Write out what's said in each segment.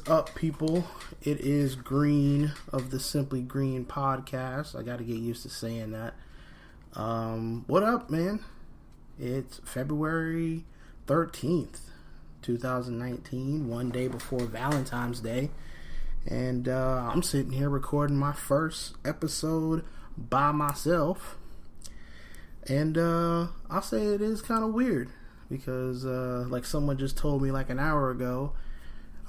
up, people? It is Green of the Simply Green podcast. I got to get used to saying that. What up, man? It's February 13th, 2019, one day before Valentine's Day. And I'm sitting here recording my first episode by myself. And I'll say it is kind of weird because like someone just told me like an hour ago,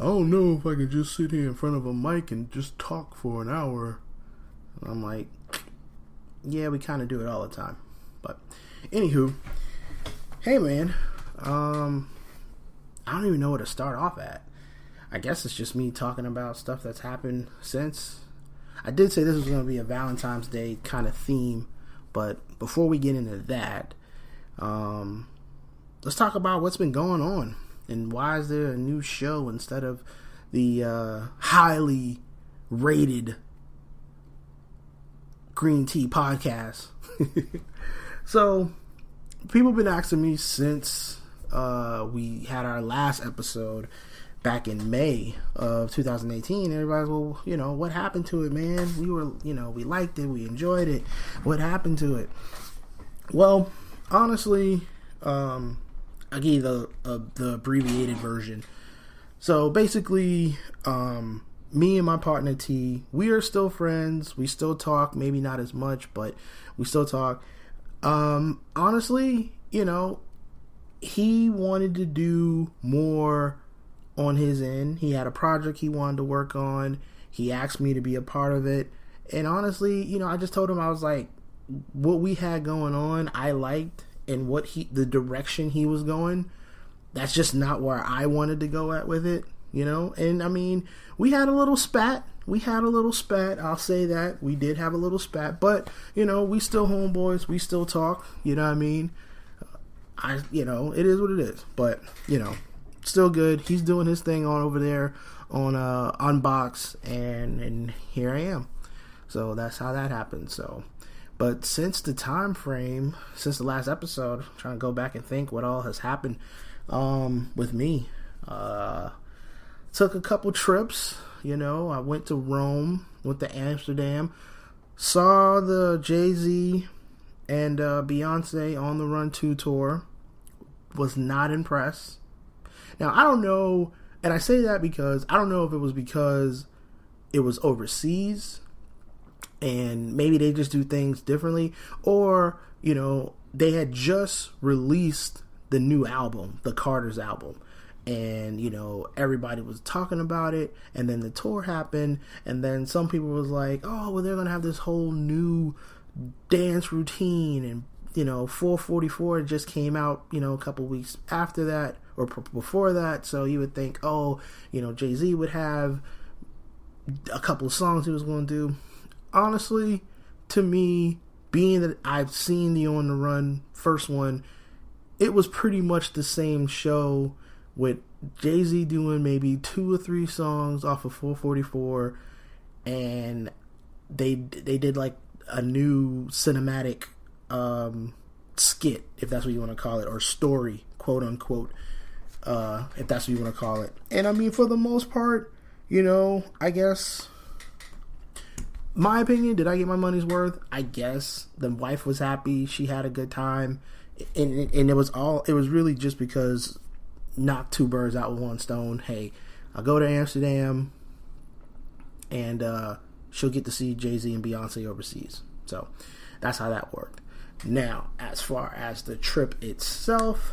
I don't know if I can just sit here in front of a mic and just talk for an hour. And I'm like, yeah, we kind of do it all the time. But anywho, hey man, I don't even know where to start off at. I guess it's just me talking about stuff that's happened since. I did say this was going to be a Valentine's Day kind of theme, but before we get into that, let's talk about what's been going on and why is there a new show instead of the highly rated Green Tea podcast. So, people have been asking me since we had our last episode back in May of 2018. Everybody's, well, you know, what happened to it, man? We were, you know, we liked it, we enjoyed it. What happened to it? Well, honestly, I'll give you the abbreviated version. So basically, me and my partner T, we are still friends. We still talk, maybe not as much, but we still talk. Honestly, you know, he wanted to do more on his end. He had a project he wanted to work on. He asked me to be a part of it. And honestly, you know, I just told him, I was like, what we had going on, I liked, and the direction he was going, that's just not where I wanted to go at with it, you know? And I mean, we had a little spat. I'll say that. We did have a little spat, but, you know, we still homeboys. We still talk, you know what I mean? You know, it is what it is, but, you know, still good. He's doing his thing on over there on Unbox, and here I am. So that's how that happened. So, but since the time frame, since the last episode, I'm trying to go back and think what all has happened with me. Took a couple trips, you know. I went to Rome, went to Amsterdam, saw the Jay-Z and Beyonce on the Run 2 tour. Was not impressed. Now, I don't know, and I say that because I don't know if it was because it was overseas and maybe they just do things differently, or, you know, they had just released the new album, the Carter's album, and, you know, everybody was talking about it, and then the tour happened, and then some people was like, oh, well, they're going to have this whole new dance routine, and, you know, 444 just came out, you know, a couple weeks after that, or before that, so you would think, oh, you know, Jay-Z would have a couple of songs he was going to do. Honestly, to me, being that I've seen the On the Run first one, it was pretty much the same show with Jay-Z doing maybe 2 or 3 songs off of 444, and they did like a new cinematic skit, if that's what you want to call it, or story, quote unquote, if that's what you want to call it. And I mean, for the most part, you know, I guess, my opinion, did I get my money's worth? I guess. The wife was happy, she had a good time, and it was really just because knock 2 birds out with 1 stone. Hey, I'll go to Amsterdam and she'll get to see Jay-Z and Beyonce overseas. So that's how that worked. Now, as far as the trip itself,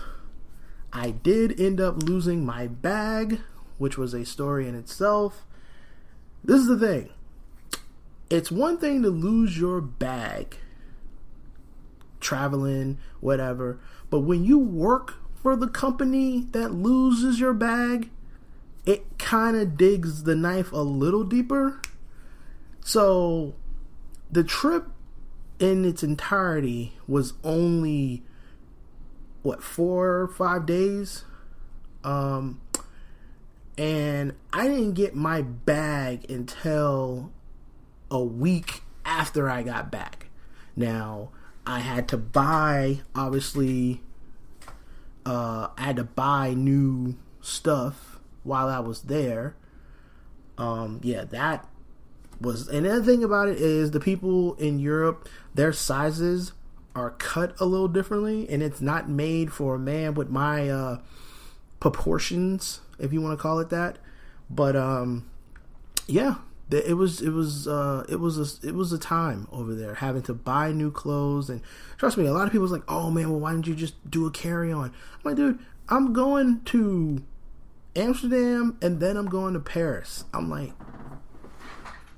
I did end up losing my bag, which was a story in itself. This is the thing. It's one thing to lose your bag, traveling, whatever, but when you work for the company that loses your bag, it kind of digs the knife a little deeper. So the trip in its entirety was only 4 or 5 days, and I didn't get my bag until a week after I got back. Now, I had to buy, obviously, I had to buy new stuff while I was there. Yeah, that was. And the other thing about it is the people in Europe, their sizes are cut a little differently, and it's not made for a man with my proportions, if you want to call it that. But yeah, it was a time over there having to buy new clothes. And trust me, a lot of people was like, oh man, well, why didn't you just do a carry-on? I'm like, dude, I'm going to Amsterdam and then I'm going to Paris. I'm like,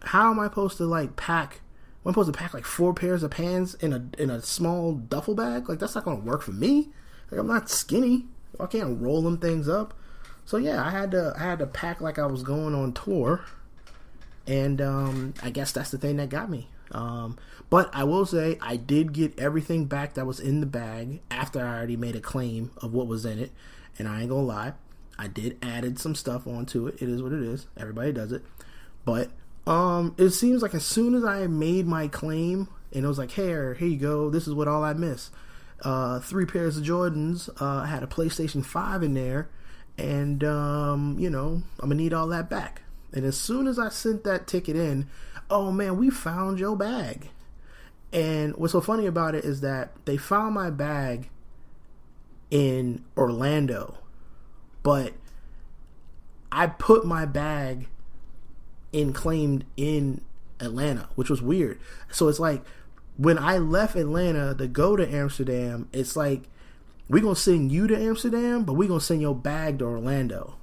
how am I supposed to like pack? I'm supposed to pack like 4 pairs of pants in a small duffel bag? Like, that's not going to work for me. Like, I'm not skinny. I can't roll them things up. So yeah, I had to pack like I was going on tour. And I guess that's the thing that got me. But I will say I did get everything back that was in the bag after I already made a claim of what was in it. And I ain't gonna lie, I did added some stuff onto it. It is what it is. Everybody does it. But it seems like as soon as I made my claim and it was like, here you go, this is what all I miss. 3 pairs of Jordans. I had a PlayStation 5 in there. And, I'm going to need all that back. And as soon as I sent that ticket in, oh man, we found your bag. And what's so funny about it is that they found my bag in Orlando, but I put my bag in claimed in Atlanta, which was weird. So it's like when I left Atlanta to go to Amsterdam, it's like, we're going to send you to Amsterdam, but we're going to send your bag to Orlando.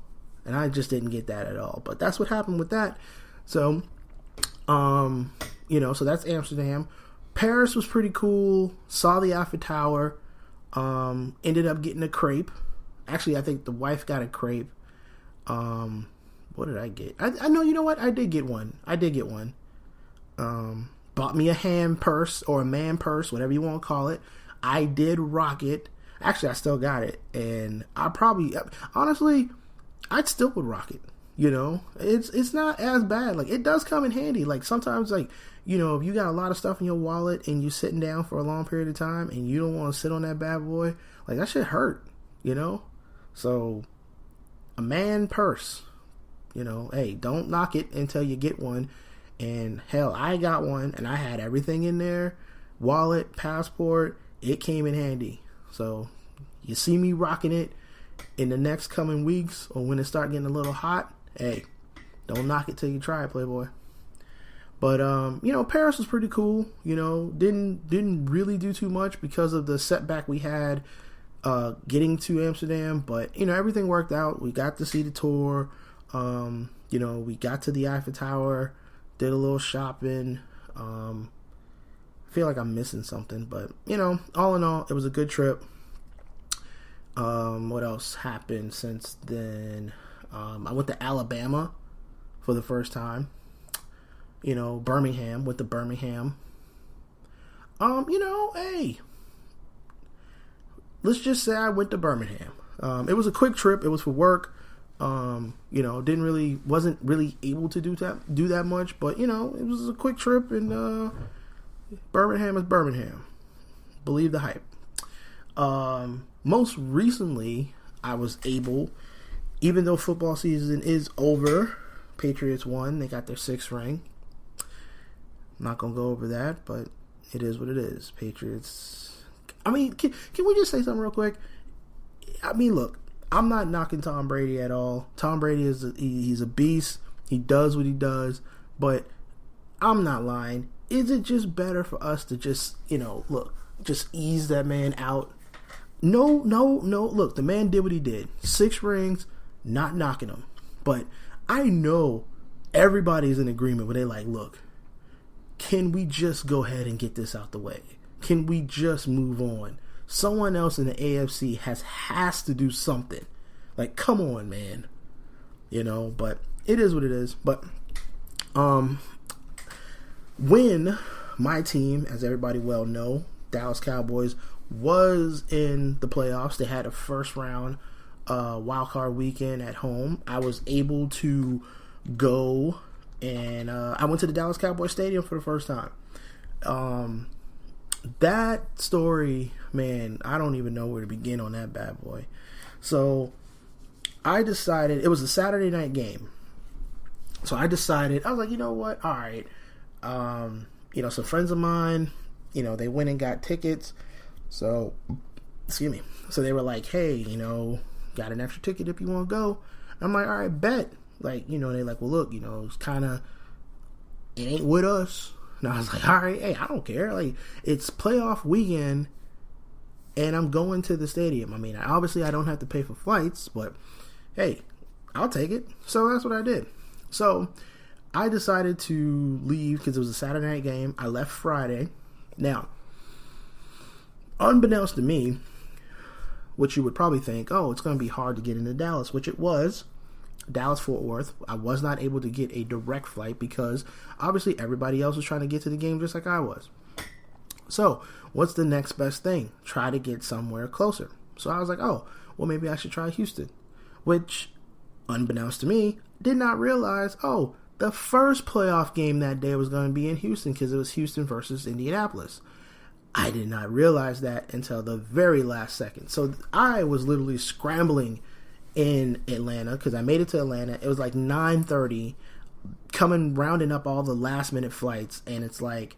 And I just didn't get that at all. But that's what happened with that. So, so that's Amsterdam. Paris was pretty cool. Saw the Eiffel Tower. Ended up getting a crepe. Actually, I think the wife got a crepe. What did I get? I know, you know what? I did get one. Bought me a hand purse or a man purse, whatever you want to call it. I did rock it. Actually, I still got it. And I probably, honestly, I'd still would rock it. It's not as bad. Like, it does come in handy. Like, sometimes, like, if you got a lot of stuff in your wallet and you're sitting down for a long period of time and you don't want to sit on that bad boy, like, that shit hurt, So, a man purse, hey, don't knock it until you get one. And hell, I got one and I had everything in there. Wallet, passport, it came in handy. So, you see me rocking it in the next coming weeks or when it start getting a little hot, hey, don't knock it till you try it, Playboy. But, Paris was pretty cool. Didn't really do too much because of the setback we had getting to Amsterdam. But, everything worked out. We got to see the tour. We got to the Eiffel Tower, did a little shopping. I feel like I'm missing something. But, all in all, it was a good trip. What else happened since then? I went to Alabama for the first time. Birmingham, went to Birmingham. Hey, let's just say I went to Birmingham. It was a quick trip. It was for work. Wasn't really able to do that much, but it was a quick trip, and Birmingham is Birmingham. Believe the hype. Most recently, I was able, even though football season is over, Patriots won. They got their 6th ring. I'm not going to go over that, but it is what it is. Patriots. I mean, can we just say something real quick? I mean, look, I'm not knocking Tom Brady at all. Tom Brady he's a beast. He does what he does, but I'm not lying. Is it just better for us to just, just ease that man out? No. Look, the man did what he did. 6 rings, not knocking him. But I know everybody's in agreement where they're like, look, can we just go ahead and get this out the way? Can we just move on? Someone else in the AFC has to do something. Like, come on, man. But it is what it is. But when my team, as everybody well know, Dallas Cowboys, was in the playoffs, they had a first round wild card weekend at home. I was able to go and I went to the Dallas Cowboys Stadium for the first time. That story, man, I don't even know where to begin on that bad boy. So I decided, it was a Saturday night game. So I decided, I was like, you know what? All right. Some friends of mine, they went and got tickets. So, excuse me. So they were like, hey, got an extra ticket if you want to go. I'm like, all right, bet. Like, they're like, well, look, it's kind of, it ain't with us. And I was like, all right, hey, I don't care. Like, it's playoff weekend, and I'm going to the stadium. I mean, obviously I don't have to pay for flights, but hey, I'll take it. So that's what I did. So I decided to leave because it was a Saturday night game. I left Friday. Now, unbeknownst to me, which you would probably think, oh, it's going to be hard to get into Dallas, which it was. Dallas-Fort Worth. I was not able to get a direct flight because obviously everybody else was trying to get to the game just like I was. So, what's the next best thing? Try to get somewhere closer. So I was like, oh, well, maybe I should try Houston. Which, unbeknownst to me, did not realize, oh, the first playoff game that day was going to be in Houston because it was Houston versus Indianapolis. I did not realize that until the very last second. So I was literally scrambling in Atlanta because I made it to Atlanta. It was like 9:30, rounding up all the last minute flights, and it's like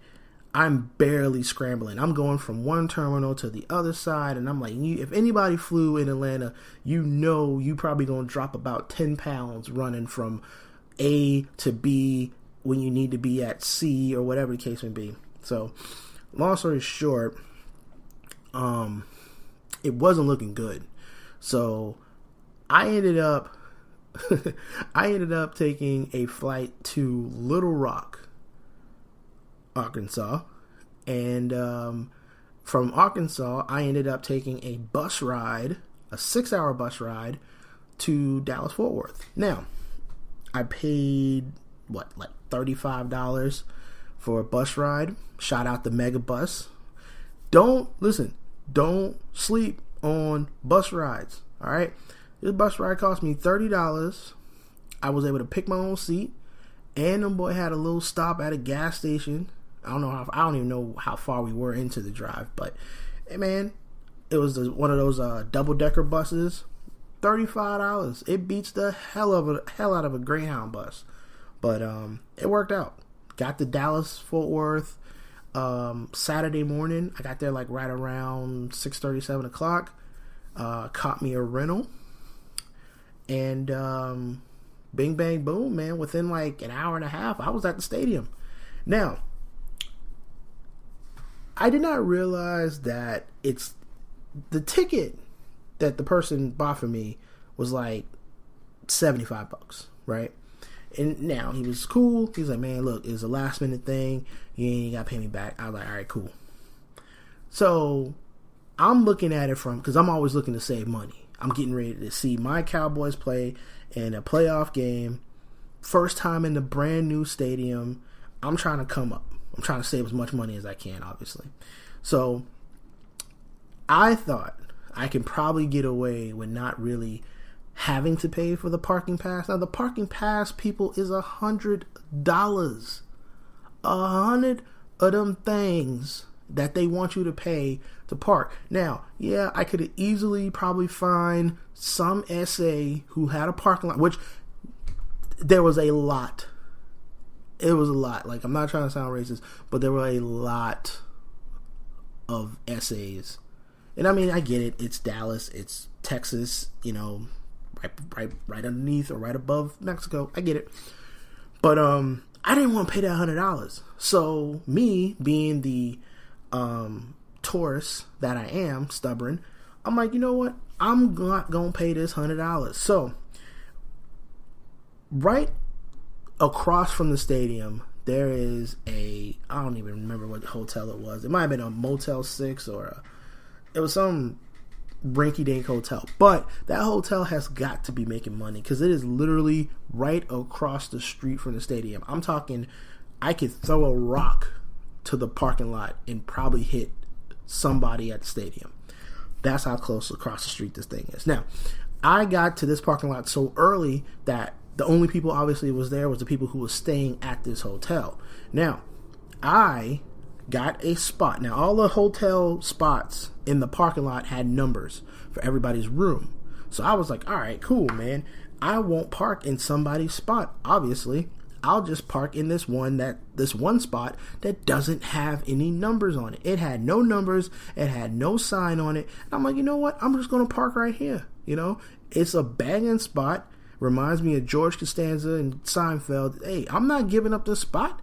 I'm barely scrambling. I'm going from one terminal to the other side, and I'm like, if anybody flew in Atlanta, you probably gonna drop about 10 pounds running from A to B when you need to be at C or whatever the case may be. So, long story short, it wasn't looking good. So I ended up taking a flight to Little Rock, Arkansas, and from Arkansas, I ended up taking a 6-hour bus ride to Dallas-Fort Worth. Now, I paid like $35 for a bus ride. Shout out the Mega Bus. Don't sleep on bus rides. All right. This bus ride cost me $30. I was able to pick my own seat, and the boy had a little stop at a gas station. I don't even know how far we were into the drive, but hey, man, it was one of those double-decker buses. $35. It beats the hell out of a Greyhound bus, but it worked out. Got to Dallas-Fort Worth Saturday morning. I got there like right around 6:30, 7 o'clock. Caught me a rental. And bing, bang, boom, man. Within like an hour and a half, I was at the stadium. Now, I did not realize that it's the ticket that the person bought for me was like $75, right? And now he was cool. He's like, man, look, it's a last minute thing. You ain't got to pay me back. I was like, all right, cool. So I'm looking at it because I'm always looking to save money. I'm getting ready to see my Cowboys play in a playoff game. First time in the brand new stadium. I'm trying to come up. I'm trying to save as much money as I can, obviously. So I thought I can probably get away with not really having to pay for the parking pass. Now, the parking pass, people, is $100. 100 of them things that they want you to pay to park. Now, yeah, I could easily probably find some SA who had a parking lot, which there was a lot. It was a lot. Like, I'm not trying to sound racist, but there were a lot of SAs. And I mean, I get it. It's Dallas. It's Texas, right underneath or right above Mexico. I get it. But I didn't want to pay that $100. So me being the Taurus that I am, stubborn, I'm like, you know what? I'm not going to pay this $100. So right across from the stadium, there is I don't even remember what hotel it was. It might have been a Motel 6 or it was some rinky-dink hotel. But that hotel has got to be making money because it is literally right across the street from the stadium. I'm talking, I could throw a rock to the parking lot and probably hit somebody at the stadium. That's how close across the street this thing is. Now, I got to this parking lot so early that the only people obviously was there was the people who were staying at this hotel. Now, I got a spot. Now, all the hotel spots in the parking lot had numbers for everybody's room. So I was like, all right, cool, man. I won't park in somebody's spot. Obviously, I'll just park in this one spot that doesn't have any numbers on it. It had no numbers. It had no sign on it. I'm like, you know what? I'm just going to park right here. You know, it's a banging spot. Reminds me of George Costanza and Seinfeld. Hey, I'm not giving up this spot.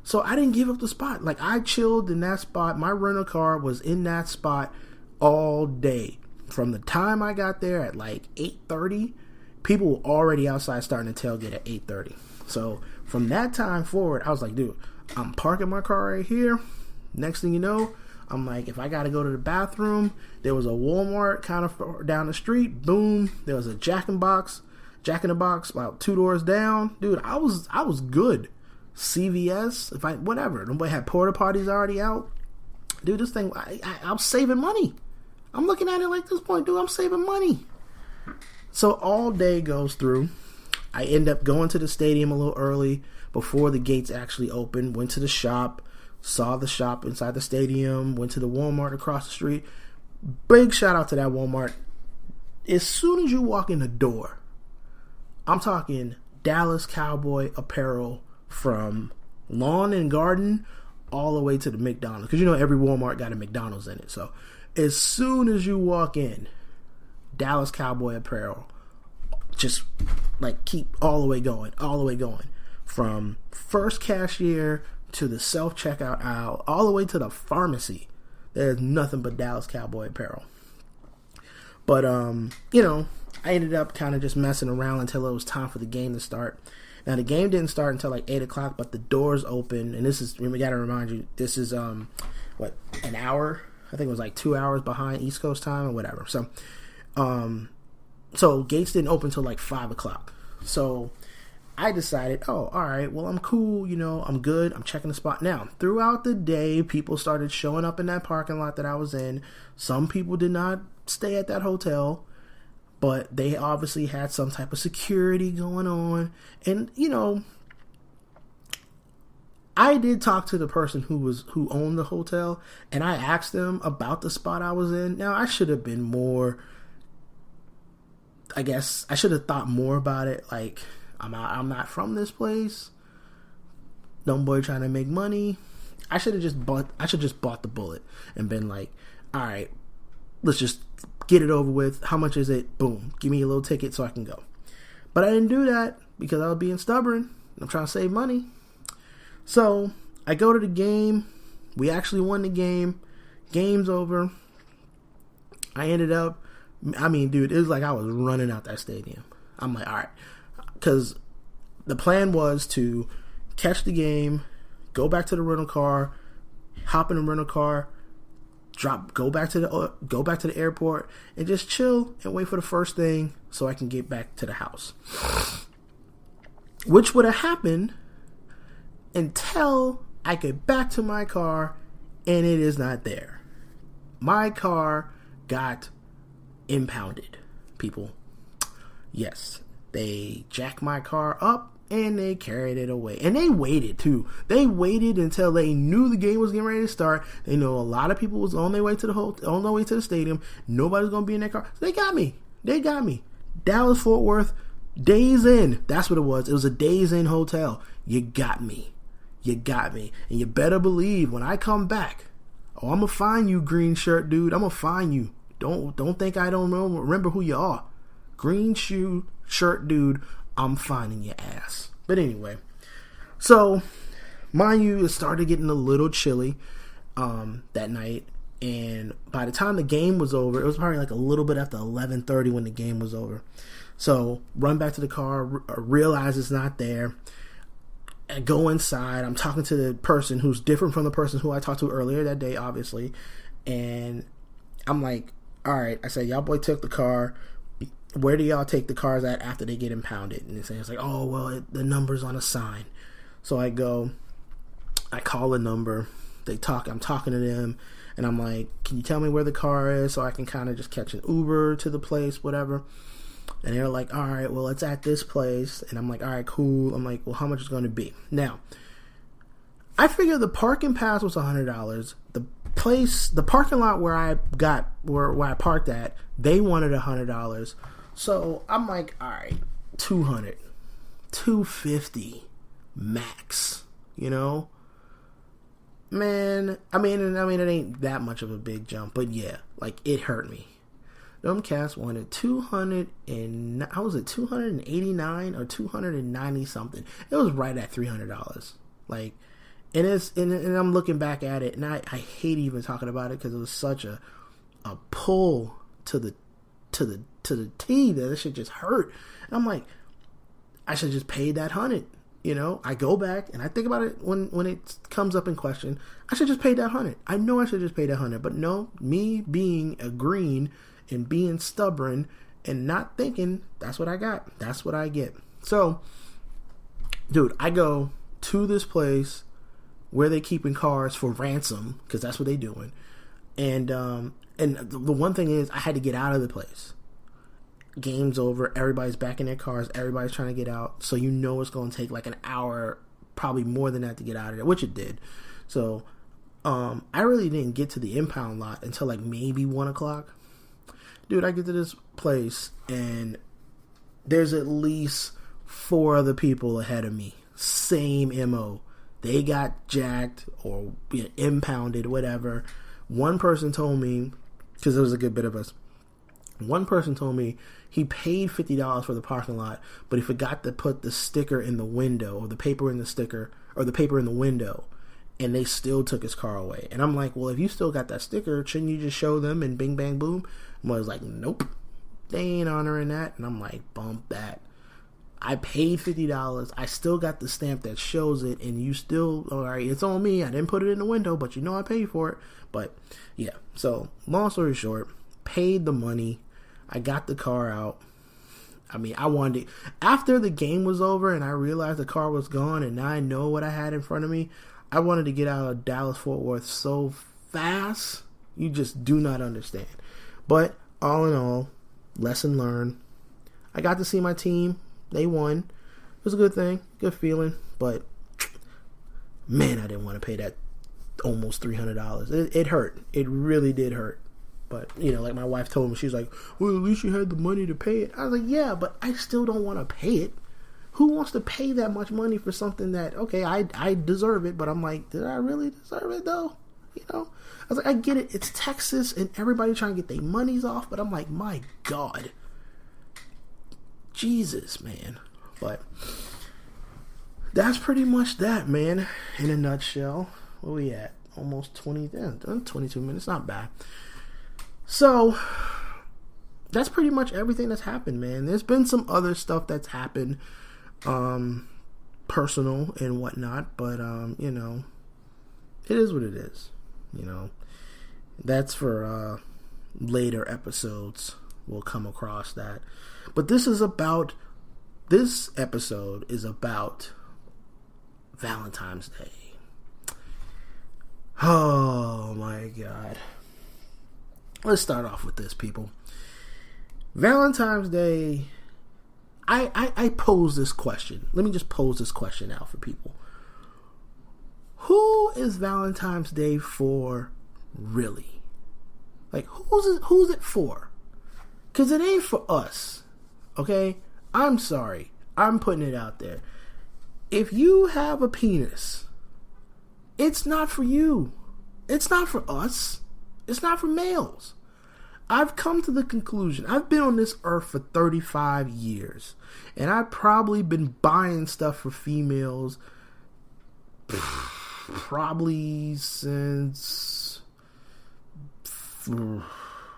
So I didn't give up the spot. Like, I chilled in that spot. My rental car was in that spot all day. From the time I got there at like 8:30, people were already outside starting to tailgate at 8:30. So from that time forward, I was like, dude, I'm parking my car right here. Next thing you know, I'm like, if I got to go to the bathroom, there was a Walmart kind of down the street. Boom. There was a Jack in the Box about 2 doors down. Dude, I was good. CVS, whatever. Nobody had porta potties already out. Dude, this thing, I'm saving money. I'm looking at it like this point, dude, I'm saving money. So all day goes through. I end up going to the stadium a little early before the gates actually opened. Went to the shop, saw the shop inside the stadium, went to the Walmart across the street. Big shout out to that Walmart. As soon as you walk in the door, I'm talking Dallas Cowboy apparel from lawn and garden all the way to the McDonald's. Because you know every Walmart got a McDonald's in it. So as soon as you walk in, Dallas Cowboy apparel, just like keep all the way going. From first cashier to the self-checkout aisle, all the way to the pharmacy. There's nothing but Dallas Cowboy apparel. But, you know, I ended up kind of just messing around until it was time for the game to start. Now, the game didn't start until like 8 o'clock, but the doors open. And this is, we got to remind you, this is, an hour? I think it was like 2 hours behind East Coast time or whatever. So gates didn't open until like 5 o'clock. So I decided, all right, well, I'm cool. You know, I'm good. I'm checking the spot. Now, throughout the day, people started showing up in that parking lot that I was in. Some people did not stay at that hotel, but they obviously had some type of security going on. And, you know, I did talk to the person who owned the hotel, and I asked them about the spot I was in. Now, I should have been more, I guess, I should have thought more about it. Like, I'm not from this place. Dumb boy trying to make money. I should just bought the bullet and been like, all right, let's just get it over with. How much is it? Boom. Give me a little ticket so I can go. But I didn't do that because I was being stubborn. I'm trying to save money. So I go to the game. We actually won the game. Game's over. I ended up, dude, it was like I was running out that stadium. I'm like, all right. Because the plan was to catch the game, go back to the rental car, hop in the rental car, go back to the airport, and just chill and wait for the first thing so I can get back to the house. Which would have happened until I get back to my car and it is not there. My car got impounded, people. Yes, they jacked my car up and they carried it away. And they waited too. They waited until they knew the game was getting ready to start. They know a lot of people was on their way to the stadium. Nobody's gonna be in their car. So they got me. Dallas Fort Worth, Days Inn. That's what it was. It was a Days Inn hotel. You got me. And you better believe when I come back, I'm gonna find you, green shirt dude. I'm gonna find you. Don't think I don't remember who you are. Green shirt dude, I'm finding your ass. But anyway, so mind you, it started getting a little chilly that night, and by the time the game was over, it was probably like a little bit after 11:30 when the game was over. So run back to the car, realize it's not there. I go inside. I'm talking to the person who's different from the person who I talked to earlier that day, obviously, and I'm like, all right. I said, y'all boy took the car. Where do y'all take the cars at after they get impounded? And it's like, oh, well, the number's on a sign. So I go, I call the number. I'm talking to them, and I'm like, can you tell me where the car is so I can kind of just catch an Uber to the place, whatever. And they're like, all right, well, it's at this place. And I'm like, all right, cool. I'm like, well, how much is it going to be? Now, I figured the parking pass was $100. The parking lot where I parked at, they wanted $100. So I'm like, all right, 200, 250 max, you know? Man, I mean, it ain't that much of a big jump, but yeah, like, it hurt me. Them cats wanted 200 and, how was it, 289 or 290 something? It was right at $300. Like, and I'm looking back at it, and I hate even talking about it because it was such a pull to the T that it should just hurt. And I'm like, I should just pay that 100. You know, I go back and I think about it when it comes up in question. I should just pay that 100. I know I should just pay that 100, but no, me being a green and being stubborn and not thinking, that's what I got. That's what I get. So, dude, I go to this place where they keeping cars for ransom, because that's what they doing. And the one thing is, I had to get out of the place. Game's over, everybody's back in their cars, everybody's trying to get out, so you know it's going to take like an hour, probably more than that, to get out of there, which it did. So I really didn't get to the impound lot until like maybe 1 o'clock. Dude, I get to this place and there's at least 4 other people ahead of me, same MO. They got jacked or impounded, whatever. One person told me, because there was a good bit of us, one person told me he paid $50 for the parking lot, but he forgot to put the sticker in the window, or the paper in the sticker, or the paper in the window, and they still took his car away. And I'm like, well, if you still got that sticker, shouldn't you just show them and bing, bang, boom? And I was like, nope, they ain't honoring that. And I'm like, bump that. I paid $50. I still got the stamp that shows it, and you still, all right, it's on me. I didn't put it in the window, but you know I paid for it. But yeah, so long story short, paid the money. I got the car out. I mean, I wanted it. After the game was over and I realized the car was gone and now I know what I had in front of me, I wanted to get out of Dallas-Fort Worth so fast, you just do not understand. But all in all, lesson learned. I got to see my team. They won. It was a good thing, good feeling. But, man, I didn't want to pay that almost $300. It hurt. It really did hurt. But, you know, like my wife told me, she was like, well, at least you had the money to pay it. I was like, yeah, but I still don't want to pay it. Who wants to pay that much money for something that, okay, I deserve it, but I'm like, did I really deserve it, though? You know? I was like, I get it. It's Texas, and everybody trying to get their monies off, but I'm like, my God. Jesus, man. But that's pretty much that, man, in a nutshell. Where we at? Almost 22 minutes. Not bad. So, that's pretty much everything that's happened, man. There's been some other stuff that's happened, personal and whatnot, but, you know, it is what it is, you know. That's for, later episodes. We'll come across that. But this episode is about Valentine's Day. Oh, my God. Let's start off with this, people. Valentine's Day, I pose this question. Let me just pose this question out for people. Who is Valentine's Day for, really? Like, who's it for? Because it ain't for us, okay? I'm sorry. I'm putting it out there. If you have a penis, it's not for you. It's not for us. It's not for males. I've come to the conclusion. I've been on this earth for 35 years. And I've probably been buying stuff for females probably since, who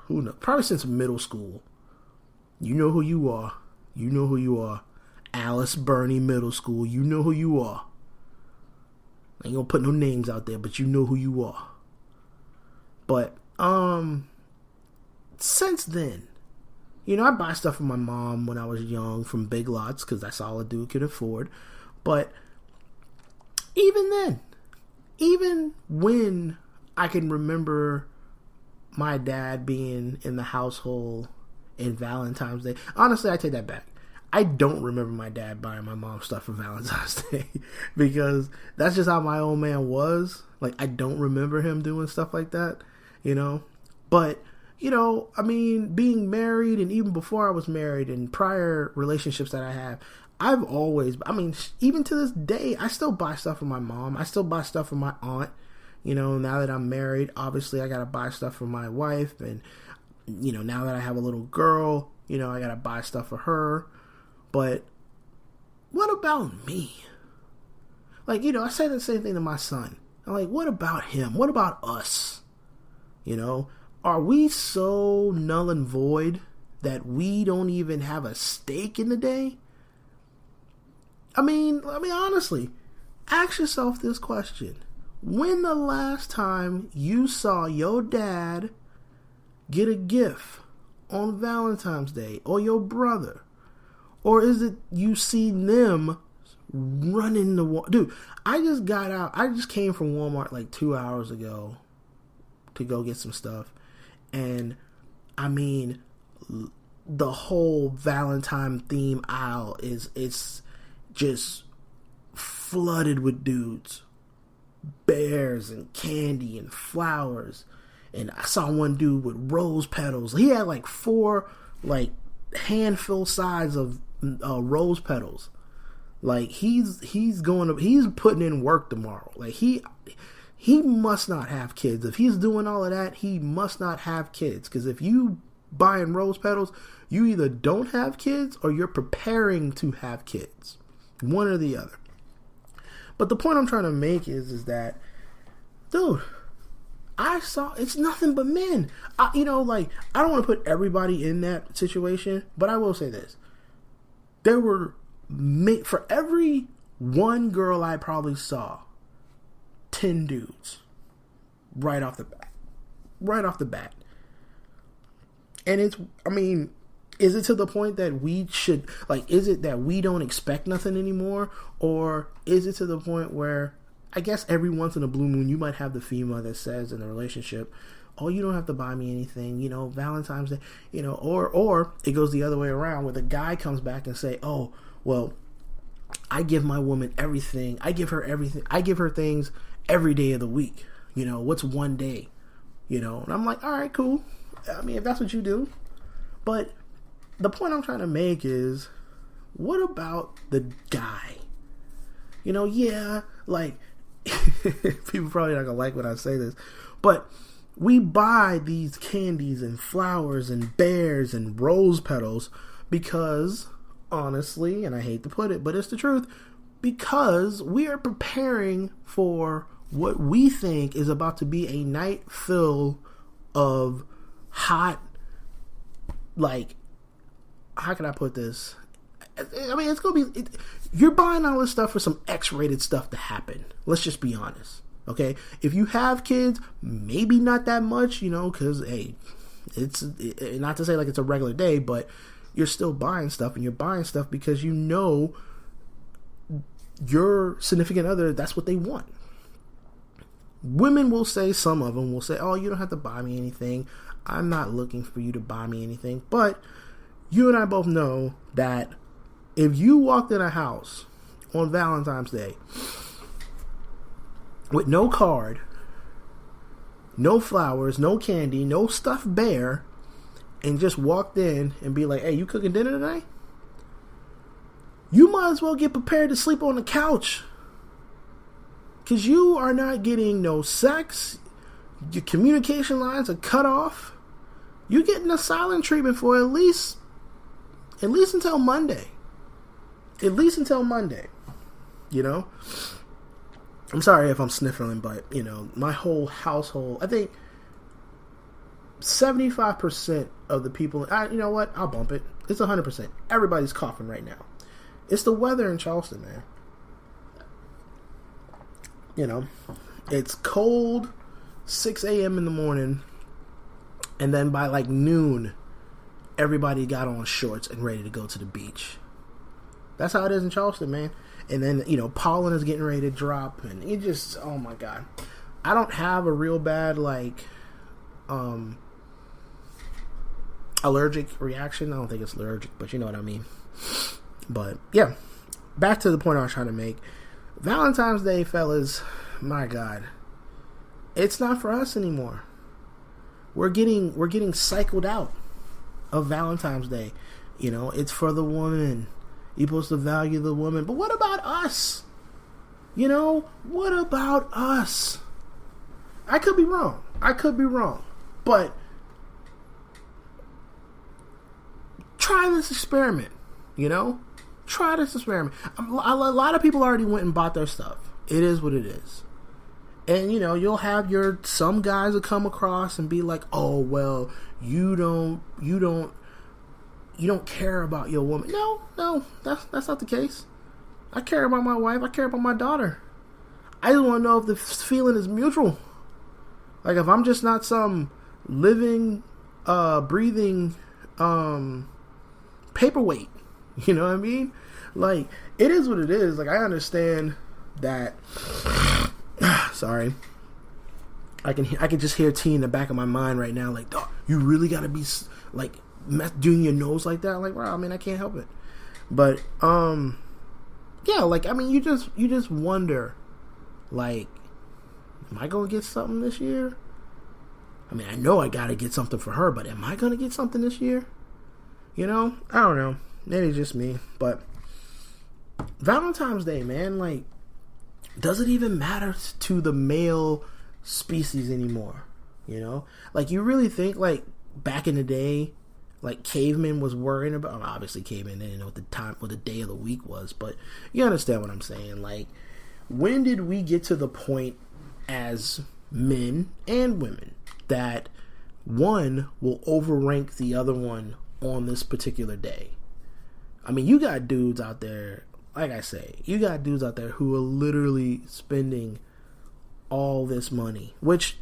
knows? Probably since middle school. You know who you are. You know who you are. Alice Burney Middle School. You know who you are. I ain't gonna put no names out there, but you know who you are. But, since then, you know, I buy stuff for my mom when I was young from Big Lots, because that's all a dude could afford. But, even then, even when I can remember my dad being in the household in Valentine's Day, honestly, I take that back. I don't remember my dad buying my mom stuff for Valentine's Day, because that's just how my old man was. Like, I don't remember him doing stuff like that, you know. But, I mean, being married and even before I was married and prior relationships that I have, I've always, I mean, even to this day, I still buy stuff for my mom. I still buy stuff for my aunt. Now that I'm married, obviously I got to buy stuff for my wife. And, now that I have a little girl, I got to buy stuff for her. But what about me? Like, I say the same thing to my son. I'm like, what about him? What about us? Are we so null and void that we don't even have a stake in the day? I mean, honestly, ask yourself this question. When the last time you saw your dad get a gift on Valentine's Day, or your brother? Or is it you see them running the dude? I just came from Walmart like 2 hours ago to go get some stuff. And I mean, the whole Valentine theme aisle it's just flooded with dudes, bears and candy and flowers. And I saw one dude with rose petals. He had like 4 handful size of rose petals. Like he's putting in work tomorrow. Like he must not have kids. If he's doing all of that, he must not have kids. Because if you buying rose petals, you either don't have kids or you're preparing to have kids. One or the other. But the point I'm trying to make is that, dude, it's nothing but men. I don't want to put everybody in that situation, but I will say this. There were, for every one girl I probably saw, 10 dudes right off the bat. And is it to the point that we should, is it that we don't expect nothing anymore? Or is it to the point where, I guess every once in a blue moon, you might have the female that says in the relationship, oh, you don't have to buy me anything, Valentine's Day, or it goes the other way around where the guy comes back and say, oh, well, I give my woman everything. I give her everything. I give her things every day of the week. What's one day? And I'm like, all right, cool. I mean, if that's what you do. But the point I'm trying to make is, what about the guy? Yeah, people probably not gonna like when I say this, but we buy these candies and flowers and bears and rose petals because, honestly, and I hate to put it, but it's the truth, because we are preparing for what we think is about to be a night filled of hot, how can I put this? I mean, it's going to be, you're buying all this stuff for some X-rated stuff to happen. Let's just be honest. Okay. If you have kids, maybe not that much, cause hey, it's not to say like it's a regular day, but you're still buying stuff, and you're buying stuff because your significant other, that's what they want. Women will say, some of them will say, oh, you don't have to buy me anything. I'm not looking for you to buy me anything. But you and I both know that if you walked in a house on Valentine's Day with no card, no flowers, no candy, no stuffed bear, and just walked in and be like, hey, you cooking dinner tonight? You might as well get prepared to sleep on the couch. Because you are not getting no sex. Your communication lines are cut off. You're getting a silent treatment for at least until Monday. At least until Monday. I'm sorry if I'm sniffling, but, my whole household, I think 75% of the people, you know what? I'll bump it. It's 100%. Everybody's coughing right now. It's the weather in Charleston, man. It's cold, 6 a.m. in the morning, and then by noon, everybody got on shorts and ready to go to the beach. That's how it is in Charleston, man. And then, pollen is getting ready to drop, and it just, oh my God. I don't have a real bad, allergic reaction. I don't think it's allergic, but you know what I mean. But, yeah, back to the point I was trying to make. Valentine's Day, fellas, my God, it's not for us anymore. we're getting cycled out of Valentine's Day. You know, it's for the woman. You're supposed to value the woman. But what about us? You know, what about us? I could be wrong. But try this experiment, you know? Try this experiment. A lot of people already went and bought their stuff. It is what it is. And, you know, you'll have some guys will come across and be like, oh, well, you don't care about your woman. No, that's not the case. I care about my wife. I care about my daughter. I just want to know if the feeling is mutual. Like, if I'm just not some living, breathing, paperweight. You know what I mean? Like, it is what it is. Like, I understand that. Sorry. I can just hear T in the back of my mind right now. Like, oh, you really got to be, like, doing your nose like that? Like, wow, I mean, I can't help it. But, yeah, like, I mean, you just wonder, like, am I going to get something this year? I mean, I know I got to get something for her, but am I going to get something this year? You know? I don't know. Maybe it's just me. But Valentine's Day, man, like, does it even matter to the male species anymore? You know? Like, you really think, like, back in the day, like, cavemen was worrying about, well, obviously cavemen didn't know what the day of the week was, but you understand what I'm saying. Like, when did we get to the point as men and women that one will overrank the other one on this particular day? I mean, you got dudes out there, like I say, you got dudes out there who are literally spending all this money, which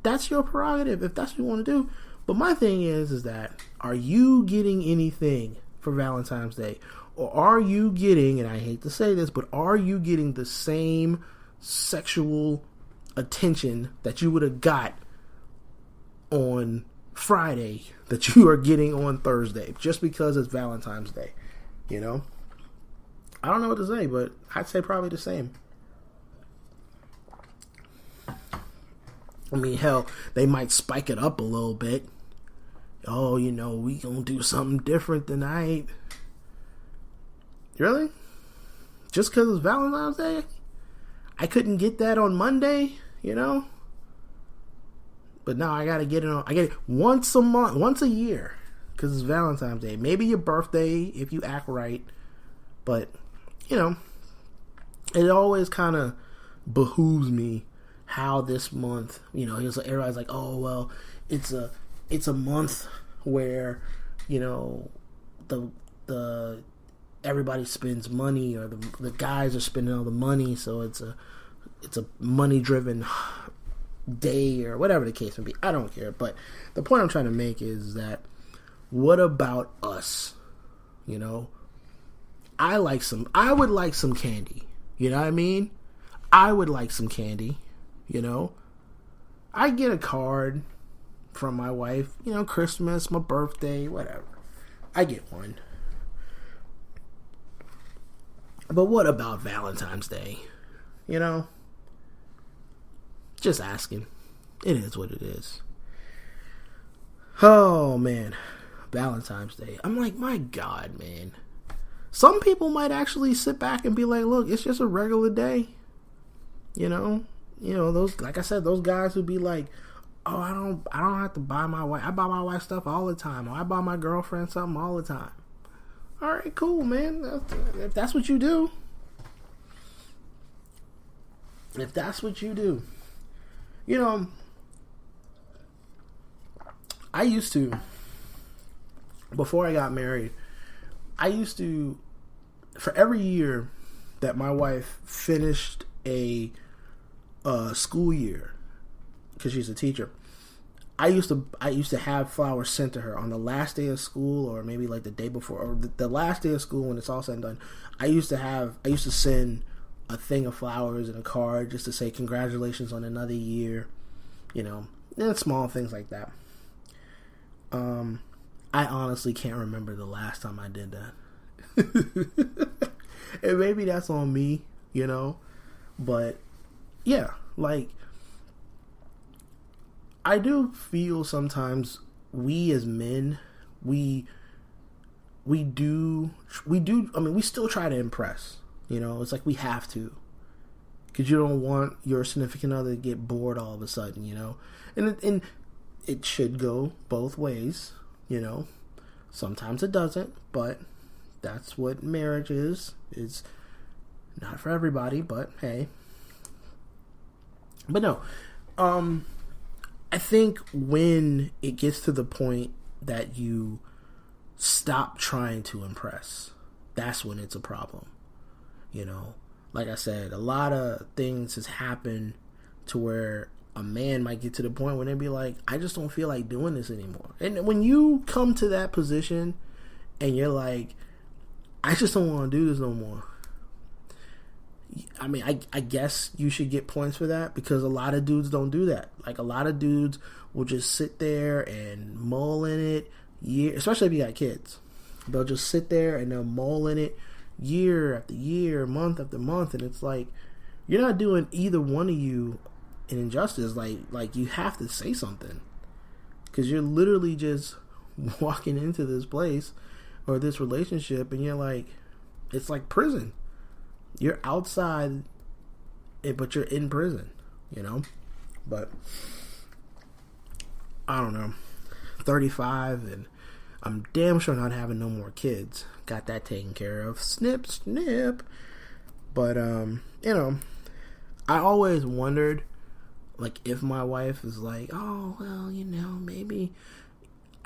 that's your prerogative if that's what you want to do. But my thing is that, are you getting anything for Valentine's Day? Or are you getting, and I hate to say this, but are you getting the same sexual attention that you would have got on Friday that you are getting on Thursday, just because it's Valentine's Day? You know? I don't know what to say, but I'd say probably the same. I mean, hell, they might spike it up a little bit. Oh, you know, we gonna do something different tonight. Really? Just because it's Valentine's Day? I couldn't get that on Monday, you know? But now I gotta get it on. I get it once a month, once a year, because it's Valentine's Day. Maybe your birthday if you act right. But, you know, it always kind of behooves me how this month, you know, everybody's like, oh, well, it's a month where, you know, the everybody spends money, or the guys are spending all the money, so it's a money driven day, or whatever the case may be. I don't care. But the point I'm trying to make is that, what about us? You know, I would like some candy. You know what I mean? I would like some candy. You know, I get a card from my wife, you know, Christmas, my birthday, whatever. I get one. But what about Valentine's Day? You know? Just asking. It is what it is. Oh, man. Valentine's Day. I'm like, my God, man. Some people might actually sit back and be like, look, it's just a regular day. You know, those, like I said, those guys would be like, oh, I don't have to buy my wife. I buy my wife stuff all the time. Or I buy my girlfriend something all the time. All right, cool, man. If that's what you do. If that's what you do. You know, I used to, before I got married, I used to, for every year that my wife finished a school year, because she's a teacher, I used to have flowers sent to her on the last day of school, or maybe like the day before, or the last day of school when it's all said and done. I used to send a thing of flowers and a card just to say congratulations on another year, you know, and small things like that. I honestly can't remember the last time I did that. And maybe that's on me, you know, but yeah, like, I do feel sometimes we as men, we do, I mean, we still try to impress, you know, it's like we have to, because you don't want your significant other to get bored all of a sudden, you know, and it should go both ways, you know, sometimes it doesn't, but that's what marriage is. It's not for everybody, but hey. But no, I think when it gets to the point that you stop trying to impress, that's when it's a problem. You know, like I said, a lot of things has happened to where a man might get to the point where they be like, I just don't feel like doing this anymore. And when you come to that position and you're like, I just don't want to do this no more, I mean, I guess you should get points for that, because a lot of dudes don't do that. Like, a lot of dudes will just sit there and mull in it, especially if you got kids. They'll just sit there and they'll mull in it year after year, month after month, and it's like, you're not doing either one of you an injustice. Like you have to say something, because you're literally just walking into this place or this relationship, and you're like, it's like prison. You're outside, but you're in prison, you know? But, I don't know. 35, and I'm damn sure not having no more kids. Got that taken care of. Snip, snip. But, you know, I always wondered, like, if my wife is like, oh, well, you know, maybe.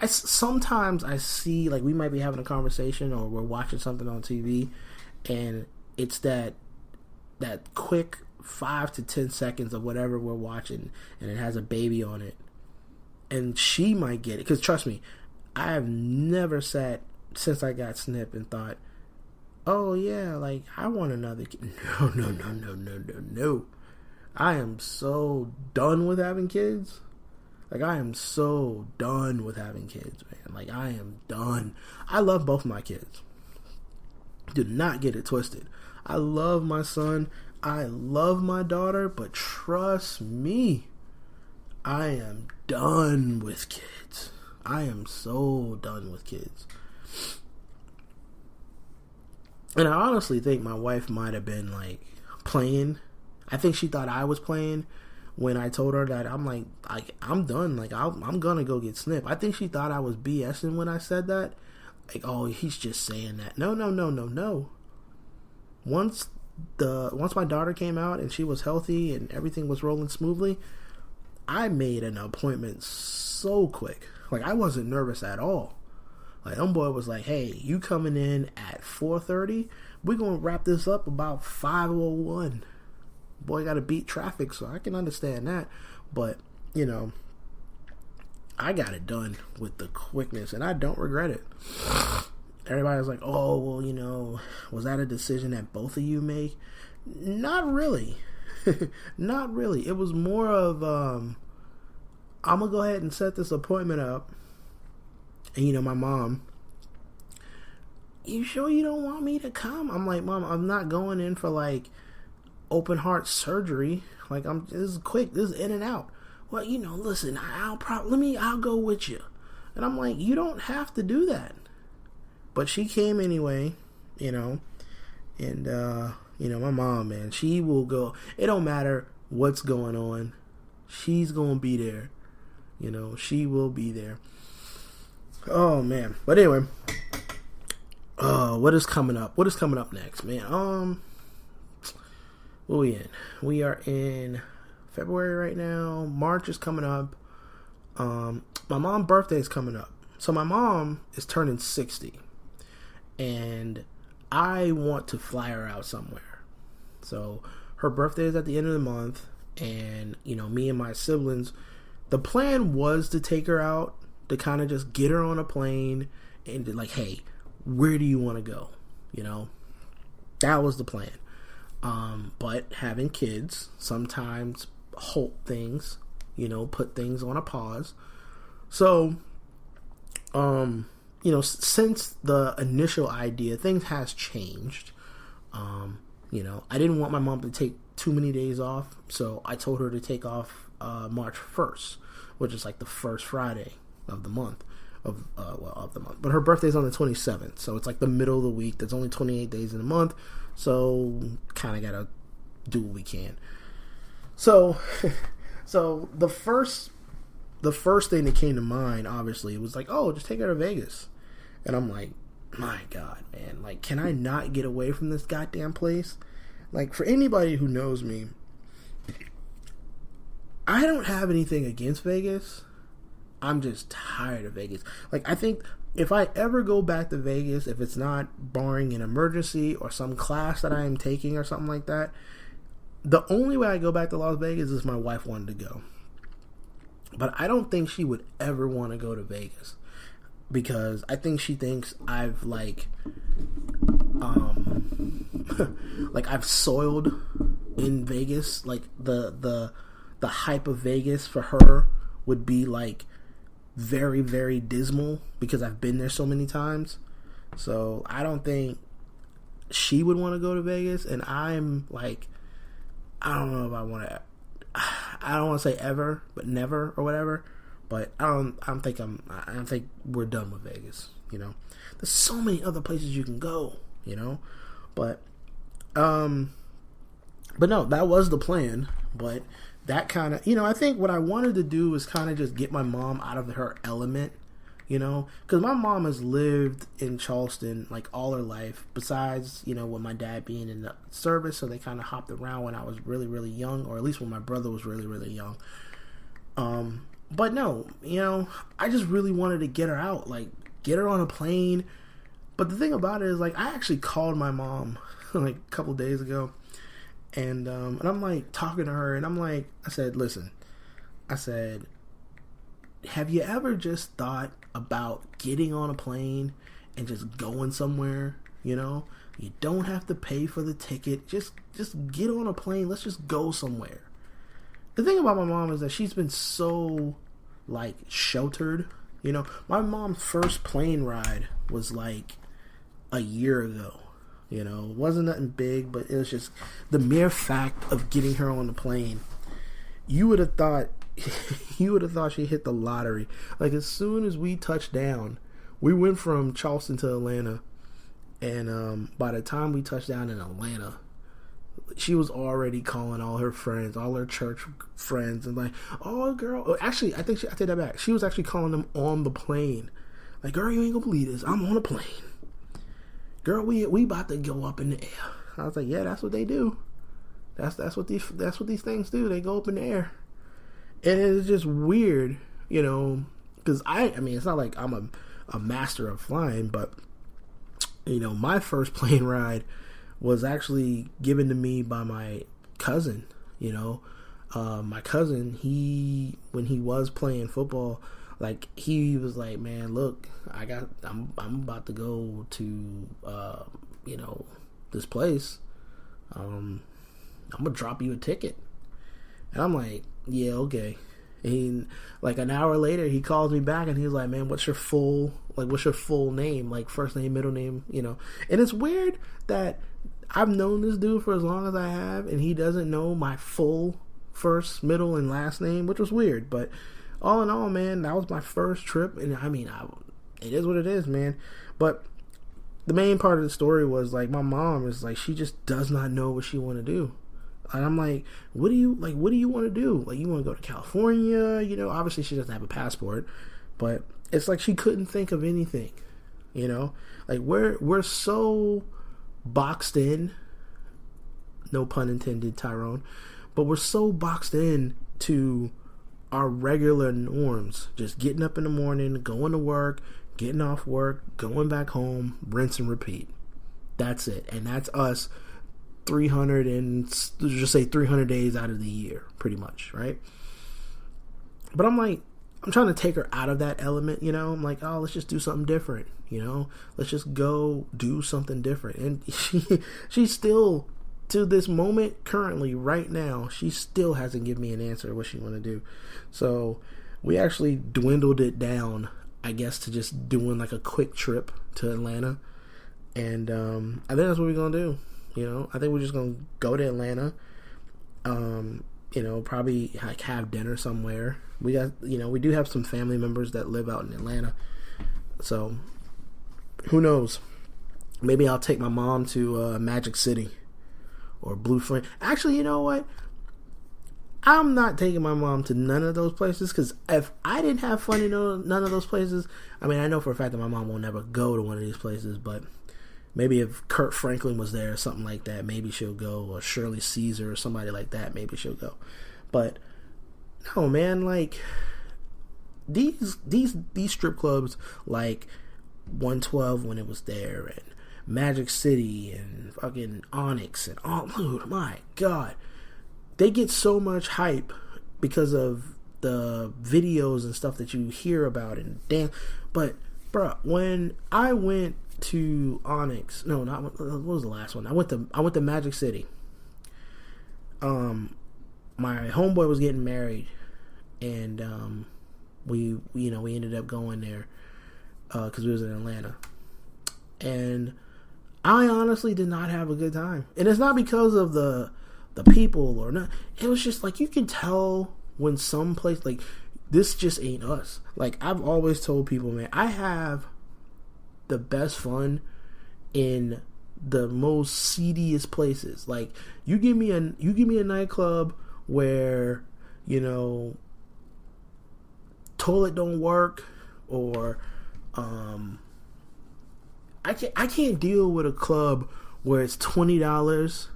Sometimes I see, like, we might be having a conversation or we're watching something on TV, and it's that quick 5 to 10 seconds of whatever we're watching, and it has a baby on it, and she might get it. Because trust me, I have never sat since I got Snip and thought, oh yeah, like, I want another kid. No. I am so done with having kids. Like, I am so done with having kids, man. Like, I am done. I love both my kids. Do not get it twisted. I love my son. I love my daughter. But trust me, I am done with kids. I am so done with kids. And I honestly think my wife might have been, like, playing. I think she thought I was playing when I told her that I'm done. Like, I'm gonna go get Snip. I think she thought I was BSing when I said that. Like, oh, he's just saying that. No. Once my daughter came out and she was healthy and everything was rolling smoothly, I made an appointment so quick. Like, I wasn't nervous at all. Like, homeboy was like, hey, you coming in at 4:30? We're going to wrap this up about 5:01. Boy, got to beat traffic, so I can understand that. But, you know, I got it done with the quickness, and I don't regret it. Everybody was like, oh, well, you know, was that a decision that both of you make? Not really. Not really. It was more of, I'm going to go ahead and set this appointment up. And, you know, my mom, you sure you don't want me to come? I'm like, Mom, I'm not going in for, like, open heart surgery. Like, this is quick. This is in and out. Well, you know, listen, I'll go with you. And I'm like, you don't have to do that. But she came anyway, you know, and, you know, my mom, man, she will go. It don't matter what's going on. She's going to be there. You know, she will be there. Oh, man. But anyway, what is coming up? What is coming up next, man? What are we in? We are in February right now. March is coming up. My mom's birthday is coming up. So my mom is turning 60. And I want to fly her out somewhere. So her birthday is at the end of the month. And, you know, me and my siblings, the plan was to take her out, to kind of just get her on a plane and to, like, hey, where do you want to go? You know, that was the plan. But having kids sometimes halt things, you know, put things on a pause. So, you know, since the initial idea, things has changed. You know, I didn't want my mom to take too many days off, so I told her to take off March 1st, which is like the first Friday of the month. Of the month. But her birthday's on the 27th, so it's like the middle of the week. There's only 28 days in a month, so kind of gotta do what we can. So the first thing that came to mind, obviously, was like, oh, just take her to Vegas. And I'm like, my God, man, like, can I not get away from this goddamn place? Like, for anybody who knows me, I don't have anything against Vegas. I'm just tired of Vegas. Like, I think if I ever go back to Vegas, if it's not barring an emergency or some class that I am taking or something like that, the only way I go back to Las Vegas is my wife wanted to go. But I don't think she would ever want to go to Vegas, because I think she thinks I've like I've soiled in Vegas. Like the hype of Vegas for her would be like very, very dismal because I've been there so many times. So I don't think she would want to go to Vegas, and I'm like, I don't know if I want to. I don't want to say ever, but never or whatever. But I don't think we're done with Vegas. You know, there's so many other places you can go. You know, but no, that was the plan. But that kind of, I think what I wanted to do was kind of just get my mom out of her element, because my mom has lived in Charleston like all her life, besides, with my dad being in the service, so they kind of hopped around when I was really, really young, or at least when my brother was really, really young. But no, I just really wanted to get her out, like get her on a plane. But the thing about it is, like, I actually called my mom like a couple days ago. And I'm like talking to her, and I said, listen, have you ever just thought about getting on a plane and just going somewhere? You don't have to pay for the ticket. Just get on a plane. Let's just go somewhere. The thing about my mom is that she's been so like sheltered. My mom's first plane ride was like a year ago. It wasn't nothing big, but it was just the mere fact of getting her on the plane. You would have thought she hit the lottery. Like, as soon as we touched down, we went from Charleston to Atlanta, and by the time we touched down in Atlanta, she was already calling all her friends, all her church friends, and like, oh, girl. Actually, I take that back. She was actually calling them on the plane. Like, girl, you ain't gonna believe this. I'm on a plane. Girl, we about to go up in the air. I was like, yeah, that's what they do. That's what these things do. They go up in the air, and it's just weird, because I mean, it's not like I'm a master of flying, but my first plane ride was actually given to me by my cousin. My cousin, when he was playing football, like, he was like, man, look, I'm about to go to, this place. I'm gonna drop you a ticket. And I'm like, yeah, okay. And like an hour later, he calls me back and he's like, man, what's your full name? Like, first name, middle name, And it's weird that I've known this dude for as long as I have, and he doesn't know my full first, middle, and last name, which was weird. But all in all, man, that was my first trip, and I mean, it is what it is, man. But the main part of the story was, like, my mom is like, she just does not know what she want to do. And I'm like, what do you want to do? Like, you want to go to California? Obviously she doesn't have a passport, but it's like she couldn't think of anything. Like, we're so boxed in, no pun intended, Tyrone, but we're so boxed in to our regular norms, just getting up in the morning, going to work, getting off work, going back home, rinse and repeat. That's it. And that's us 300 days out of the year, pretty much, right? But I'm trying to take her out of that element, I'm like, oh, let's just do something different, let's just go do something different. And she still, to this moment, currently, right now, she still hasn't given me an answer to what she want to do. So we actually dwindled it down, I guess, to just doing like a quick trip to Atlanta. And I think that's what we're gonna do. I think we're just gonna go to Atlanta, probably like have dinner somewhere. We got, we do have some family members that live out in Atlanta. So, who knows? Maybe I'll take my mom to Magic City or Blue Flame. Actually, you know what? I'm not taking my mom to none of those places, because if I didn't have fun in none of those places, I mean, I know for a fact that my mom will never go to one of these places, but maybe if Kurt Franklin was there or something like that, maybe she'll go, or Shirley Caesar or somebody like that, maybe she'll go. But no, man, like these strip clubs, like 112 when it was there, and Magic City, and fucking Onyx, and dude, my God, they get so much hype because of the videos and stuff that you hear about, and damn. But bro, when I went to Onyx, no, not what was the last one? I went to Magic City. My homeboy was getting married, and we ended up going there because we was in Atlanta, and I honestly did not have a good time. And it's not because of the people or not. It was just like, you can tell when some place, like, this just ain't us. Like, I've always told people, man, I have the best fun in the most seediest places. Like, you give me a nightclub where, toilet don't work, or I can't deal with a club where it's $20.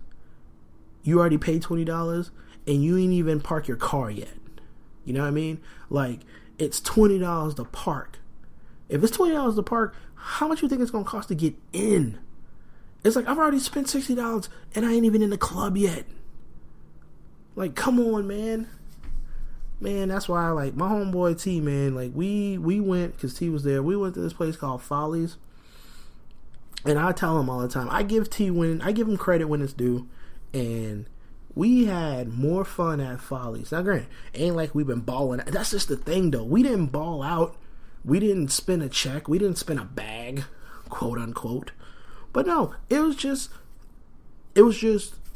You already paid $20 and you ain't even park your car yet. You know what I mean? Like, it's $20 to park. If it's $20 to park, how much you think it's gonna cost to get in? It's like, I've already spent $60 and I ain't even in the club yet. Like, come on, man. Man, that's why, like, my homeboy T, man, like, we went, because T was there, we went to this place called Follies. And I tell him all the time, I give him credit when it's due. And we had more fun at Follies. Now, granted, ain't like we've been balling. That's just the thing, though. We didn't ball out. We didn't spend a check. We didn't spend a bag, quote unquote. But no, it was just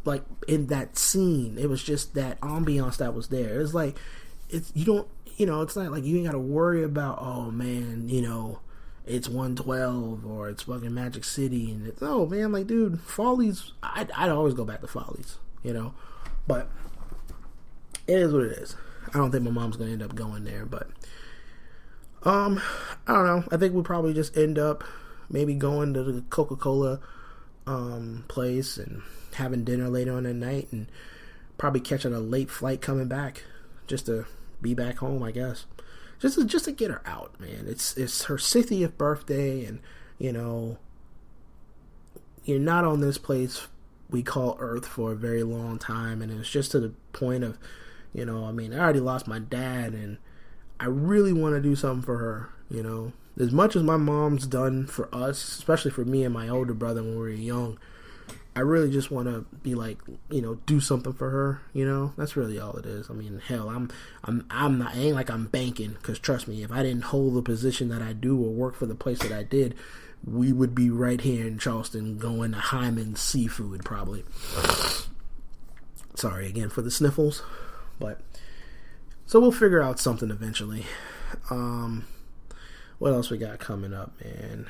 like in that scene. It was just that ambiance that was there. It's like, it's not like you ain't got to worry about, oh man, it's 112 or it's fucking Magic City, and no, man, like, dude, Follies, I'd always go back to Follies, but it is what it is. I don't think my mom's gonna end up going there, but I don't know. I think we'll probably just end up maybe going to the Coca-Cola place and having dinner later on that night, and probably catching a late flight coming back just to be back home, I guess. Just to get her out, man. It's her 60th birthday, and you're not on this place we call Earth for a very long time, and it's just to the point of, I already lost my dad, and I really want to do something for her, As much as my mom's done for us, especially for me and my older brother when we were young, I really just want to be like, do something for her, That's really all it is. I mean, hell, I'm not, it ain't like I'm banking, because trust me, if I didn't hold the position that I do or work for the place that I did, we would be right here in Charleston going to Hyman's Seafood, probably. Sorry again for the sniffles, but so we'll figure out something eventually. What else we got coming up, man?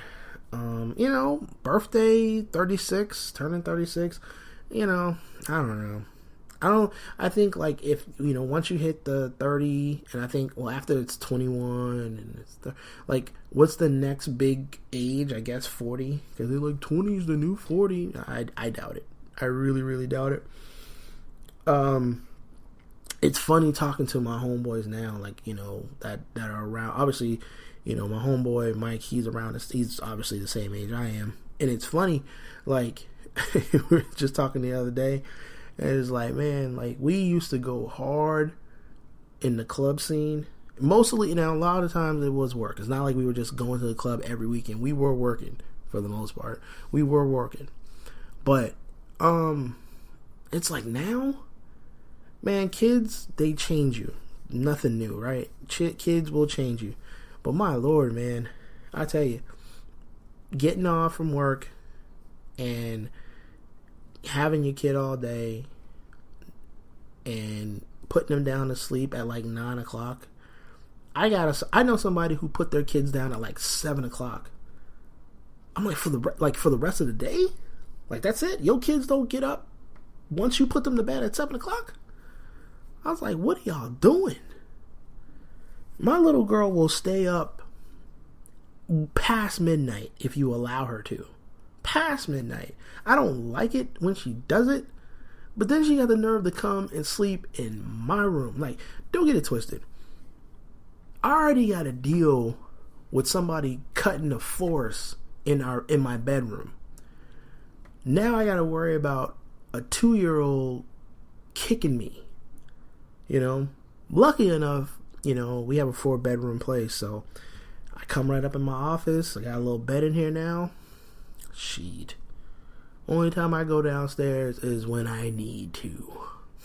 Birthday, 36, turning 36, I don't know. I think, like, if, once you hit the 30, and I think, well, after it's 21, and it's, like, what's the next big age? I guess 40, because they're like, 20 is the new 40. I doubt it. I really, really doubt it. It's funny talking to my homeboys now, like, that are around. Obviously, my homeboy Mike, he's around. He's obviously the same age I am, and it's funny. Like, we were just talking the other day, and it's like, man, like, we used to go hard in the club scene. Mostly, a lot of times it was work. It's not like we were just going to the club every weekend. We were working for the most part. We were working, but it's like now, man, kids, they change you. Nothing new, right? Kids will change you. But my Lord, man, I tell you, getting off from work and having your kid all day and putting them down to sleep at like 9 o'clock. I know somebody who put their kids down at like 7 o'clock. I'm like, for the rest of the day? Like, that's it? Your kids don't get up once you put them to bed at 7 o'clock? I was like, what are y'all doing? My little girl will stay up past midnight if you allow her to. Past midnight. I don't like it when she does it, but then she got the nerve to come and sleep in my room. Like, don't get it twisted. I already got to deal with somebody cutting the forest in my bedroom. Now I got to worry about a 2-year-old kicking me. You know, lucky enough, you know, we have a 4-bedroom place, so I come right up in my office. I got a little bed in here now. Shit. Only time I go downstairs is when I need to.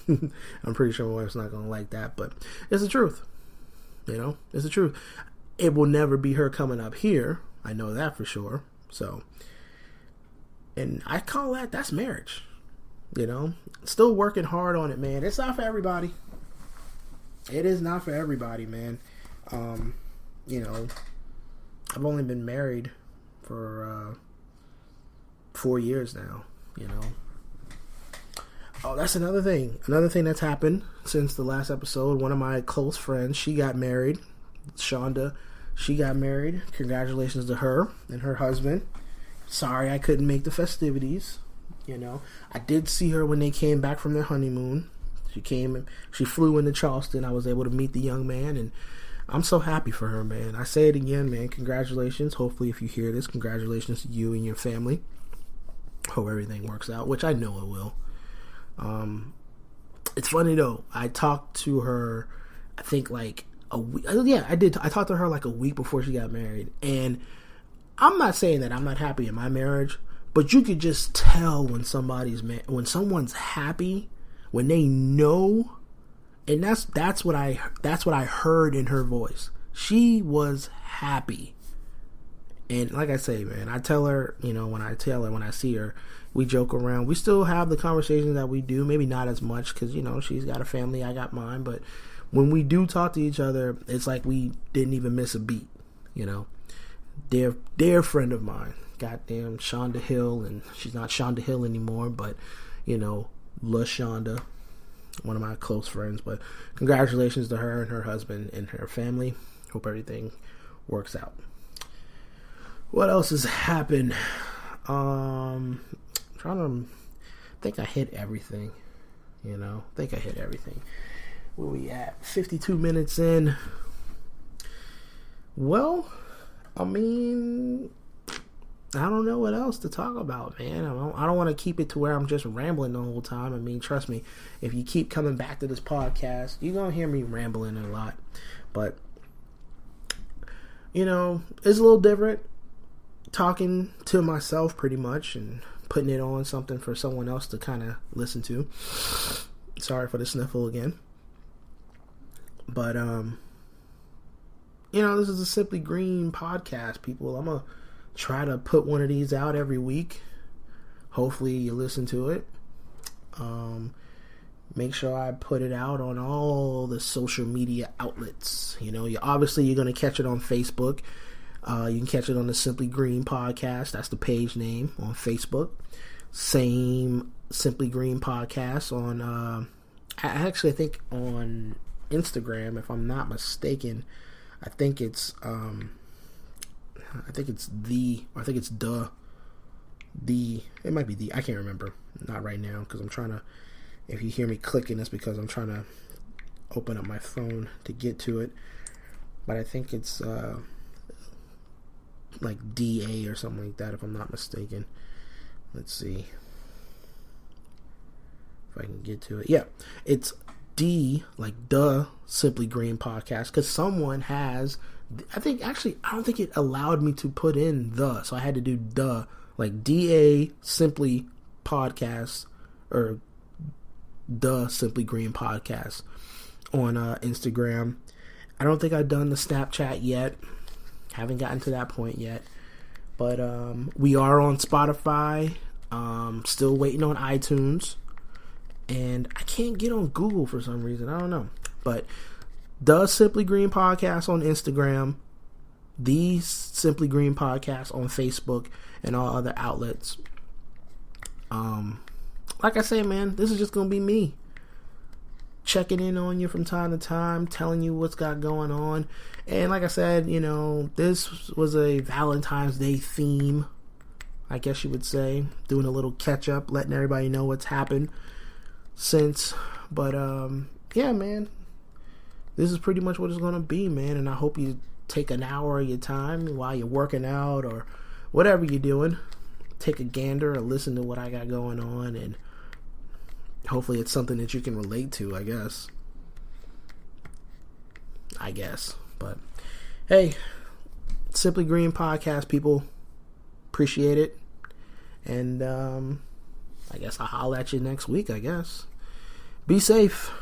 I'm pretty sure my wife's not gonna like that, but it's the truth. You know, it's the truth. It will never be her coming up here. I know that for sure. So, and I call that's marriage. You know, still working hard on it, man. It's not for everybody. It is not for everybody, man. You know, I've only been married for 4 years now, you know. Oh, that's another thing. Another thing that's happened since the last episode. One of my close friends, she got married. Shonda, she got married. Congratulations to her and her husband. Sorry I couldn't make the festivities. You know, I did see her when they came back from their honeymoon. She flew into Charleston. I was able to meet the young man, and I'm so happy for her, man. I say it again, man. Congratulations. Hopefully, if you hear this, congratulations to you and your family. Hope everything works out, which I know it will. It's funny though. I talked to her, I think like a week. Yeah, I did. I talked to her like a week before she got married, and I'm not saying that I'm not happy in my marriage, but you could just tell when someone's happy, when they know, and that's what I heard in her voice. She was happy. And like I say, man, I tell her, you know, when I see her, we joke around. We still have the conversations that we do, maybe not as much because, you know, she's got a family, I got mine. But when we do talk to each other, it's like we didn't even miss a beat, you know. Dear friend of mine, goddamn Shonda Hill, and she's not Shonda Hill anymore, but, you know, La Shonda, one of my close friends. But congratulations to her and her husband and her family. Hope everything works out. What else has happened? Trying to think I hit everything. You know, think I hit everything. Where we at? 52 minutes in. Well, I mean, I don't know what else to talk about, man. I don't want to keep it to where I'm just rambling the whole time. I mean, trust me, if you keep coming back to this podcast, you're going to hear me rambling a lot. But, you know, it's a little different. Talking to myself pretty much and putting it on something for someone else to kind of listen to. Sorry for the sniffle again. But, you know, this is a Simply Green podcast, people. I'm going to try to put one of these out every week. Hopefully you listen to it. Make sure I put it out on all the social media outlets. You know, you're going to catch it on Facebook. You can catch it on the Simply Green podcast. That's the page name on Facebook. Same Simply Green podcast on, I think on Instagram, if I'm not mistaken. I think it's it might be the, I can't remember. Not right now, because I'm trying to, if you hear me clicking, it's because I'm trying to open up my phone to get to it. But I think it's, like DA or something like that, if I'm not mistaken. Let's see if I can get to it. Yeah, it's D, like the Simply Green podcast, because someone has, I don't think it allowed me to put in the, so I had to do the, like DA Simply podcast, or the Simply Green podcast on Instagram. I don't think I've done the Snapchat yet. Haven't gotten to that point yet, but we are on Spotify. Still waiting on iTunes. And I can't get on Google for some reason. I don't know. But the Simply Green Podcast on Instagram, the Simply Green Podcast on Facebook, and all other outlets. Like I say, man, this is just going to be me checking in on you from time to time, telling you what's got going on. And like I said, you know, this was a Valentine's Day theme, I guess you would say, doing a little catch up, letting everybody know what's happened since. But yeah, man, this is pretty much what it's going to be, man. And I hope you take an hour of your time while you're working out or whatever you're doing. Take a gander or listen to what I got going on, and hopefully it's something that you can relate to, I guess. But hey, Simply Green Podcast, people, appreciate it. And I guess I'll holler at you next week, I guess. Be safe.